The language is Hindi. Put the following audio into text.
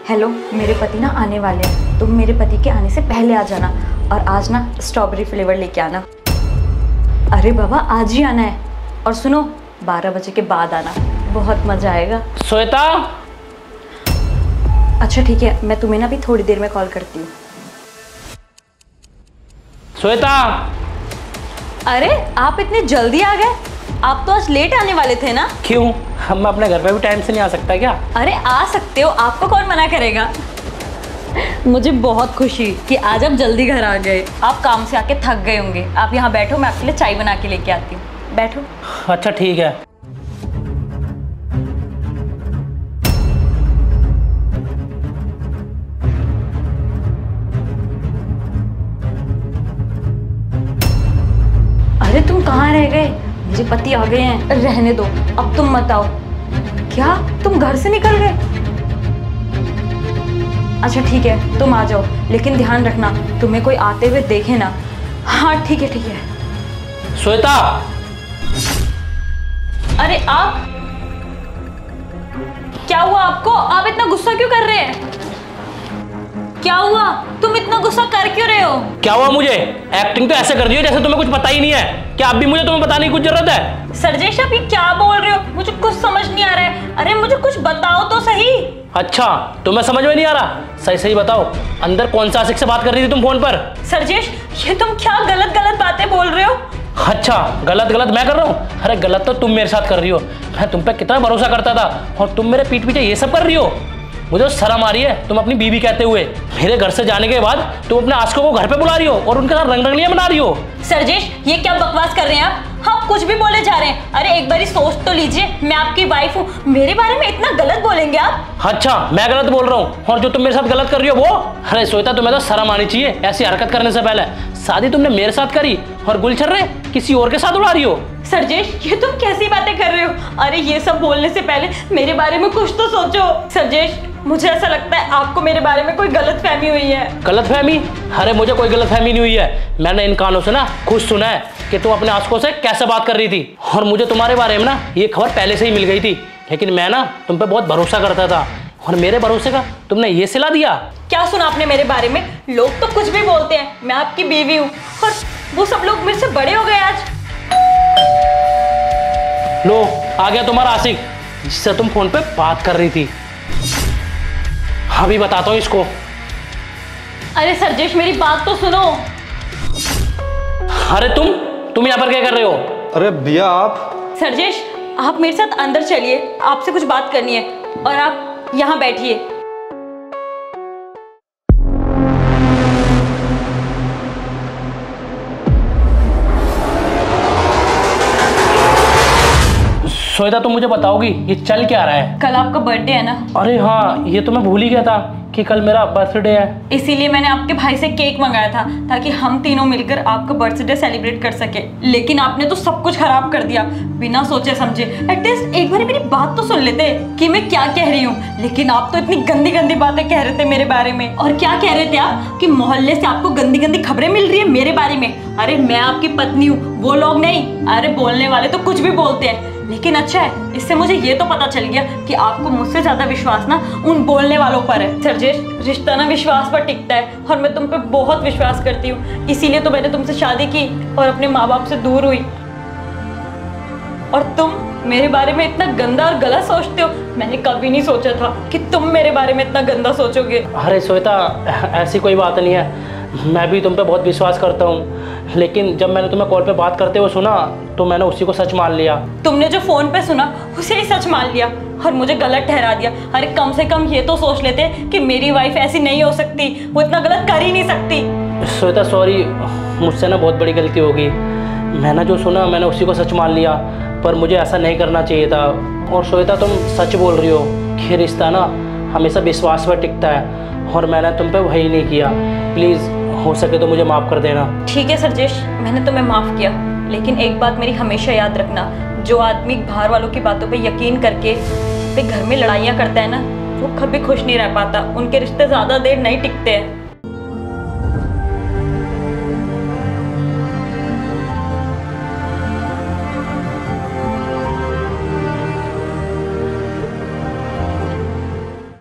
हेलो, मेरे पति ना आने वाले हैं, तुम मेरे पति के आने से पहले आ जाना और आज ना स्ट्रॉबेरी फ्लेवर लेके आना। अरे बाबा, आज ही आना है और सुनो 12 बजे के बाद आना, बहुत मजा आएगा। श्वेता। अच्छा ठीक है, मैं तुम्हें ना भी थोड़ी देर में कॉल करती हूँ। श्वेता। अरे आप इतने जल्दी आ गए? आप तो आज लेट आने वाले थे ना? क्यों, हम अपने घर पे भी टाइम से नहीं आ सकता क्या? अरे आ सकते हो, आपको कौन मना करेगा। मुझे बहुत खुशी कि आज आप जल्दी घर आ गए। आप काम से आके थक गए होंगे। आप यहाँ बैठो, मैं आपके लिए चाय बना के लेके आती हूँ। बैठो। अच्छा ठीक है। अरे तुम कहाँ रह गए? मेरे पति आ गए हैं। रहने दो, अब तुम मत आओ। क्या तुम घर से निकल गए? अच्छा ठीक है, तुम आ जाओ, लेकिन ध्यान रखना तुम्हें कोई आते हुए देखे ना। हाँ ठीक है ठीक है। श्वेता। अरे आप, क्या हुआ आपको? आप इतना गुस्सा क्यों कर रहे हैं? क्या हुआ? तुम इतना गुस्सा कर क्यों रहे हो? क्या हुआ? मुझे एक्टिंग तो ऐसे कर रही हो जैसे तुम्हें कुछ पता ही नहीं है। क्या अब भी मुझे तुम्हें बताने की कुछ जरूरत है? सरजेश, आप ये क्या बोल रहे हो? मुझे कुछ समझ नहीं आ रहा है। अरे मुझे कुछ बताओ तो सही। अच्छा, तुम्हें समझ में नहीं आ रहा? सही सही बताओ, अंदर कौन सा आशिक से बात कर रही थी तुम फोन पर? सरजेश, ये तुम क्या गलत गलत बातें बोल रहे हो? अच्छा, गलत गलत मैं कर रहा हूँ? अरे गलत तो तुम मेरे साथ कर रही हो। मैं तुम पे कितना भरोसा करता था और तुम मेरे पीठ पीछे ये सब कर रही हो। मुझे शर्म आ रही है तुम अपनी बीवी कहते हुए। मेरे घर से जाने के बाद तुम अपने आशिकों को घर पे बुला रही हो और उनके साथ रंगरलियां बना रही हो। सरजेश, ये क्या बकवास कर रहे हैं आप? हाँ, कुछ भी बोले जा रहे हैं। अरे एक बारी सोच तो लीजिए, मैं आपकी वाइफ हूँ, मेरे बारे में इतना गलत बोलेंगे आप? अच्छा, मैं गलत बोल रहा हूँ और जो तुम मेरे साथ गलत कर रही हो वो? अरे श्वेता, तुम्हें तो शर्म आनी चाहिए ऐसी हरकत करने से पहले। शादी तुमने मेरे साथ करी और गुलछर्रे किसी और के साथ उड़ा रही हो। सरजेश, ये तुम कैसी बातें कर रहे हो? अरे ये सब बोलने से पहले मेरे बारे में कुछ तो सोचो। सरजेश, मुझे ऐसा लगता है आपको मेरे बारे में कोई गलतफहमी हुई है। गलतफहमी? अरे मुझे कोई गलतफहमी नहीं हुई है। मैंने इन कानों से ना खुद सुना है कि तुम अपने आशिकों से कैसे बात कर रही थी और मुझे तुम्हारे बारे में ना ये खबर पहले से ही मिल गई थी, लेकिन मैं ना तुम पे बहुत भरोसा करता था और मेरे भरोसे का तुमने ये सिला दिया। क्या सुना आपने मेरे बारे में? लोग तो कुछ भी बोलते हैं, मैं आपकी बीवी हूँ और वो सब लोग मेरे से बड़े हो गए आज। लो, आ गया तुम्हारा आशिक जिससे तुम फोन पे बात कर रही थी। अभी बताता हूँ इसको। अरे सरजेश, मेरी बात तो सुनो। अरे तुम यहाँ पर क्या कर रहे हो? अरे भैया आप। सरजेश, आप मेरे साथ अंदर चलिए, आपसे कुछ बात करनी है और आप यहाँ बैठिए। श्वेता, तुम मुझे बताओगी ये चल क्या रहा है? कल आपका बर्थडे है ना? अरे हाँ, ये तो मैं भूल ही गया था कि कल मेरा बर्थडे है। इसीलिए मैंने आपके भाई से केक मंगाया था ताकि हम तीनों मिलकर आपका बर्थडे सेलिब्रेट कर सके। लेकिन आपने तो सब कुछ खराब कर दिया बिना सोचे समझे। एटलीस्ट एक बार मेरी बात तो सुन लेते कि मैं क्या कह रही हूँ। लेकिन आप तो इतनी गंदी गंदी बातें कह रहे थे मेरे बारे में। और क्या कह रहे थे आप? कि मोहल्ले से आपको गंदी गंदी खबरें मिल रही है मेरे बारे में। अरे मैं आपकी पत्नी हूँ, वो लोग नहीं। अरे बोलने वाले तो कुछ भी बोलते हैं, लेकिन अच्छा है इससे मुझे ये तो पता चल गया कि आपको मुझसे ज्यादा विश्वास ना उन बोलने वालों पर है। सरजेश, रिश्ता ना विश्वास पर टिकता है और मैं तुम पे बहुत विश्वास करती हूँ। इसीलिए तो मैंने तुमसे शादी की और अपने माँ बाप से दूर हुई। और तुम मेरे बारे में इतना गंदा और गलत सोचते हो। मैंने कभी नहीं सोचा था कि तुम मेरे बारे में इतना गंदा सोचोगे। अरे श्वेता, ऐसी कोई बात नहीं है। मैं भी तुम पे बहुत विश्वास करता हूँ, लेकिन जब मैंने तुम्हें कॉल पे बात करते हुए सुना तो मैंने उसी को सच मान लिया। तुमने जो फोन पे सुना उसे ही सच मान लिया और मुझे गलत ठहरा दिया। अरे कम से कम ये तो सोच लेते कि मेरी वाइफ ऐसी नहीं हो सकती, वो इतना गलत कर ही नहीं सकती। श्वेता सॉरी, मुझसे ना बहुत बड़ी गलती होगी। मैंने जो सुना मैंने उसी को सच मान लिया, पर मुझे ऐसा नहीं करना चाहिए था। और श्वेता, तुम सच बोल रही हो कि रिश्ता ना हमेशा विश्वास पर टिकता है और मैंने तुम पे वही नहीं किया। प्लीज़ हो सके तो मुझे माफ़ कर देना। ठीक है सरजेश, मैंने तुम्हें माफ़ किया, लेकिन एक बात मेरी हमेशा याद रखना, जो आदमी बाहर वालों की बातों पे यकीन करके घर में लड़ाइयाँ करता है ना, वो कभी खुश नहीं रह पाता। उनके रिश्ते ज़्यादा देर नहीं टिकते हैं।